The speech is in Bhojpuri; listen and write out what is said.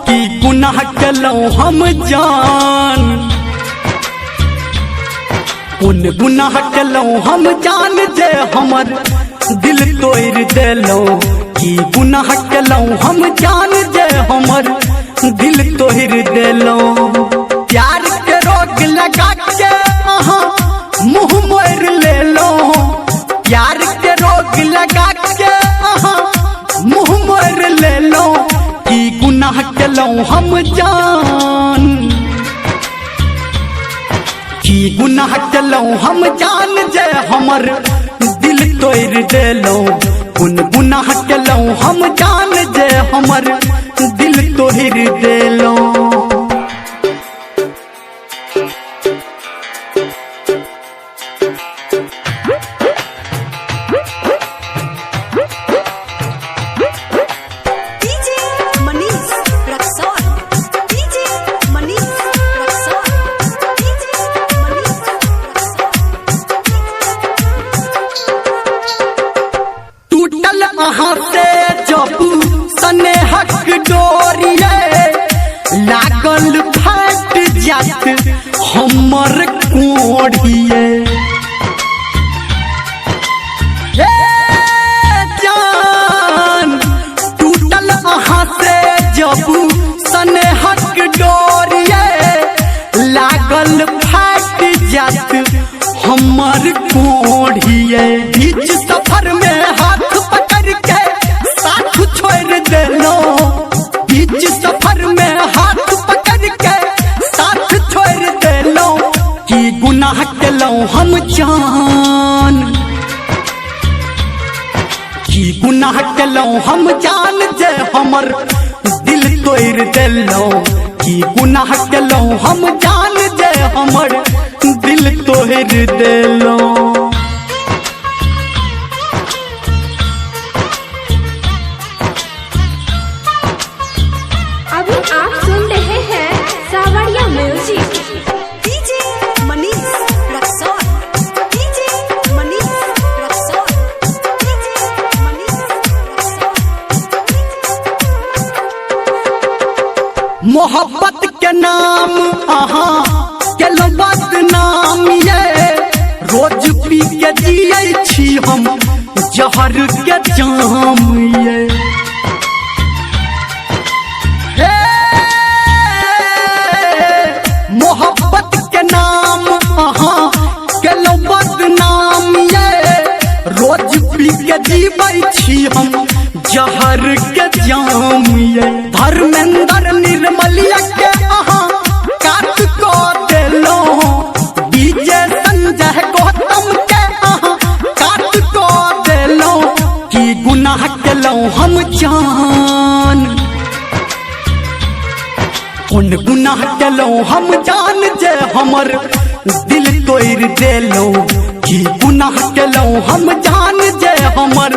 कि गुनाह केलौं हम जान, उन गुनाह केलौं हम जान जे हमर दिल तोड़ देलौं। कि गुनाह केलौं हम जान जे हमर दिल तोड़ देलौं। प्यार के रोग लगा के अहाँ मुँह मोड़ लेलो, प्यार के रोग लगा के अहाँ मुँह मोड़ लेलो। कि गुनाह केलौं हम जान, कि गुनाह केलौं हम जान जे हमर दिल तोड़ देलौं। उन गुनाह केलौं हम जान जे हमर दिल तोड़ देलौं। अहाँ से जब स्नेहक डोरिए लागल फट जात हमर कोढ़िए। जान टूटल अहाँ से जब स्नेहक डोरिए लागल फट जात हमर कोढ़िए। बीच सफर में हाथ पकड़ के साथ छोड़ देलो, बीच सफर में हाथ पकड़ के साथ छोड़ देलो। कि गुनाह केलौं हम जान, कि गुनाह केलौं हम जान जे हमर दिल तोड़ देलो। कि गुनाह केलौं हम जान जे हमर दिल तोड़ देलो। अभी आप सुन रहे हैं सावरिया music. DJ Manish Raxaul, DJ Manish Raxaul, DJ Manish Raxaul. मोहब्बत के नाम अहाँ केलौं बदनाम ये, रोज पी के जियै छी हम जहर के जाम ये। मोहब्बत के नाम अहाँ केलौं बदनाम ये, रोज पी के जीबै छी हम जहर के जाम ये। धर्मेंद्र निर्मलिया के अहाँ काट को देलो, डीजे संजय गौतम के अहाँ काट को देलो। कि गुनाह केलौं हम जान, उन गुनाह केलौं हम जान जे हमर दिल तोड़ देलो। कि गुनाह केलौं हम जान जे हमर